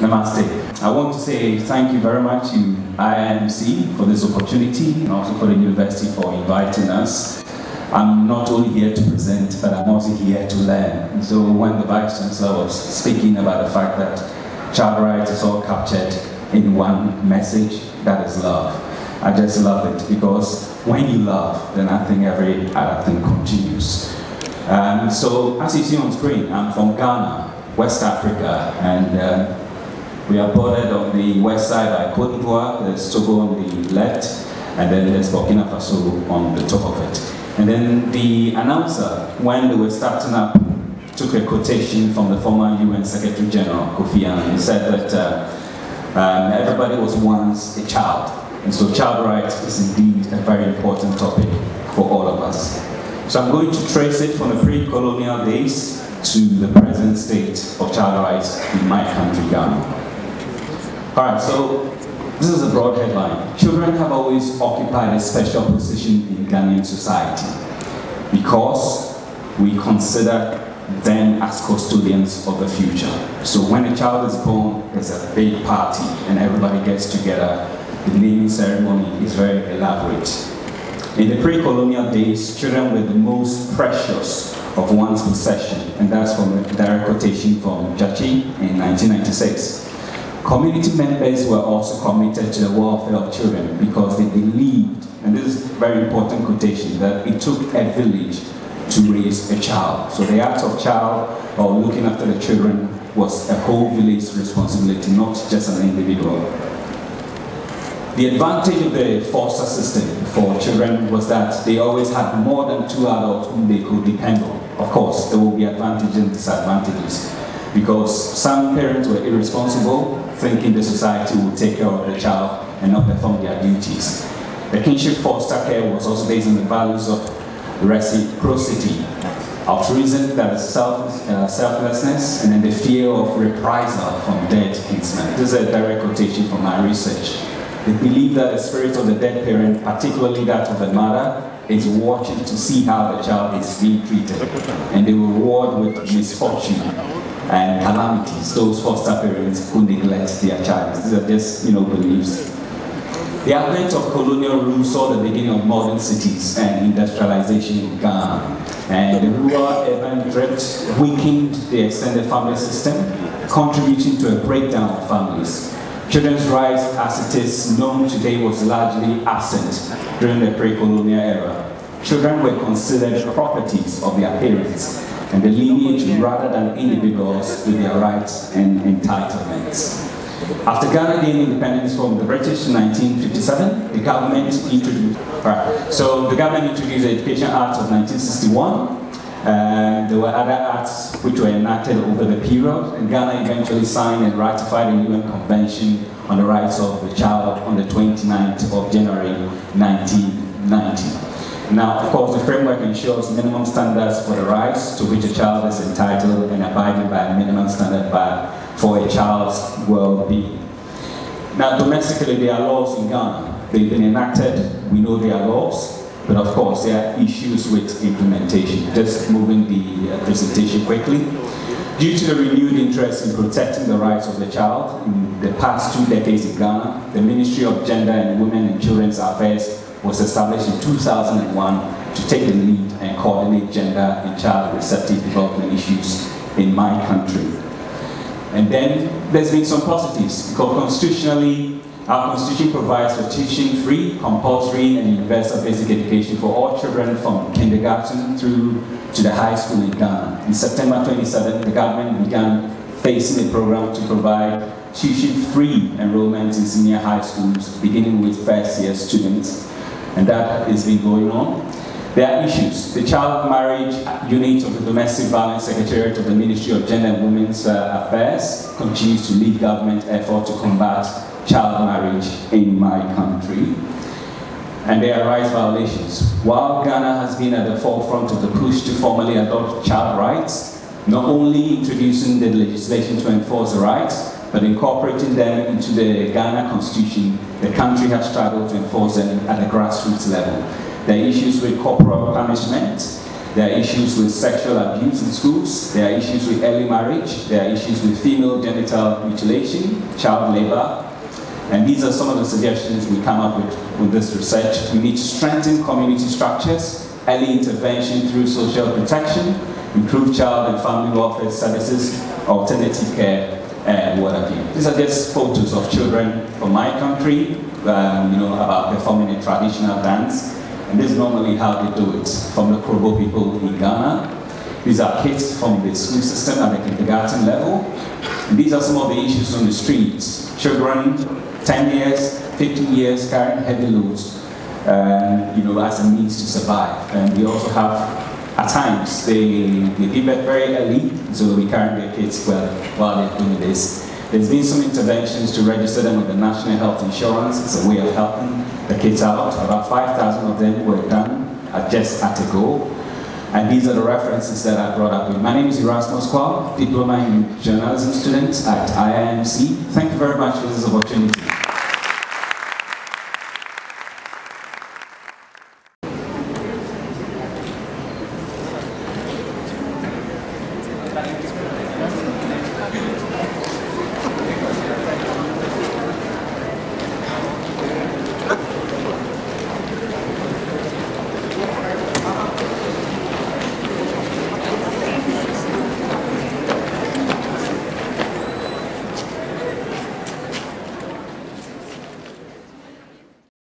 Namaste. I want to say thank you very much to IMC for this opportunity and also for the university for inviting us. I'm not only here to present, but I'm also here to learn. And so when the Vice Chancellor was speaking about the fact that child rights is all captured in one message, that is love. I just love it because when you love, then I think every other thing continues. So as you see on screen, I'm from Ghana, West Africa, and we are bordered on the west side by Gwalior, there's Togo on the left, and then there's Burkina Faso on the top of it. And then the announcer, when they were starting up, took a quotation from the former UN Secretary General, Kofi Annan. He said that everybody was once a child. And so child rights is indeed a very important topic for all of us. So I'm going to trace it from the pre-colonial days to the present state of child rights in my country, Ghana. Alright, so this is a broad headline. Children have always occupied a special position in Ghanaian society because we consider them as custodians of the future. So when a child is born, there's a big party and everybody gets together. The naming ceremony is very elaborate. In the pre-colonial days, children were the most precious of one's possession, and that's from a direct quotation from Jiigee in 1996. Community members were also committed to the welfare of children because they believed, and this is a very important quotation, that it took a village to raise a child. So the act of child or looking after the children was a whole village's responsibility, not just an individual. The advantage of the foster system for children was that they always had more than 2 adults whom they could depend on. Of course, there will be advantages and disadvantages because some parents were irresponsible, thinking the society would take care of the child and not perform their duties. The kinship foster care was also based on the values of reciprocity, altruism, that is selflessness, and then the fear of reprisal from dead kinsmen. This is a direct quotation from my research. They believe that the spirit of the dead parent, particularly that of the mother, is watching to see how the child is being treated, and they will reward with misfortune and calamities those foster parents who neglect their child. These are just, beliefs. The advent of colonial rule saw the beginning of modern cities and industrialization in Ghana. And the rural-urban drift weakened the extended family system, contributing to a breakdown of families. Children's rights, as it is known today, was largely absent during the pre-colonial era. Children were considered properties of their parents and the lineage rather than individuals with their rights and entitlements. After Ghana gained independence from the British in 1957, the government introduced the Education Act of 1961. There were other acts which were enacted over the period, and Ghana eventually signed and ratified the UN Convention on the Rights of the Child on the 29th of January 1990. Now, of course, the framework ensures minimum standards for the rights to which a child is entitled and abiding by a minimum standard for a child's well-being. Now, domestically, there are laws in Ghana. They've been enacted, we know there are laws, but of course, there are issues with implementation. Just moving the presentation quickly. Due to the renewed interest in protecting the rights of the child in the past 2 decades in Ghana, the Ministry of Gender and Women and Children's Affairs was established in 2001 to take the lead and coordinate gender and child receptive development issues in my country. And then there's been some positives, because constitutionally, our constitution provides for tuition-free, compulsory, and universal basic education for all children from kindergarten through to the high school in Ghana. In September 27, the government began phasing a program to provide tuition-free enrollment in senior high schools, beginning with first-year students. And that has been going on. There are issues. The Child Marriage Unit of the Domestic Violence Secretariat of the Ministry of Gender and Women's Affairs continues to lead government effort to combat child marriage in my country. And there are rights violations. While Ghana has been at the forefront of the push to formally adopt child rights, not only introducing the legislation to enforce the rights, but incorporating them into the Ghana Constitution, the country has struggled to enforce them at the grassroots level. There are issues with corporal punishment, There are issues with sexual abuse in schools. There are issues with early marriage. There are issues with female genital mutilation, child labor. And these are some of the suggestions we come up with this research. We need to strengthen community structures, early intervention through social protection, improve child and family welfare services, alternative care, and what have you. These are just photos of children from my country, about performing a traditional dance. And this is normally how they do it, from the Krobo people in Ghana. These are kids from the school system at the kindergarten level. And these are some of the issues on the streets. Children, 10 years, 15 years, carrying heavy loads, as a means to survive. And we also have, at times, they give birth very early, so we carry their kids while they're doing this. There's been some interventions to register them with the National Health Insurance. It's a way of helping the kids out. About 5,000 of them were done just at a go. And these are the references that I brought up with. My name is Erasmus Kwao, diploma in journalism student at IIMC. Thank you very much for this opportunity.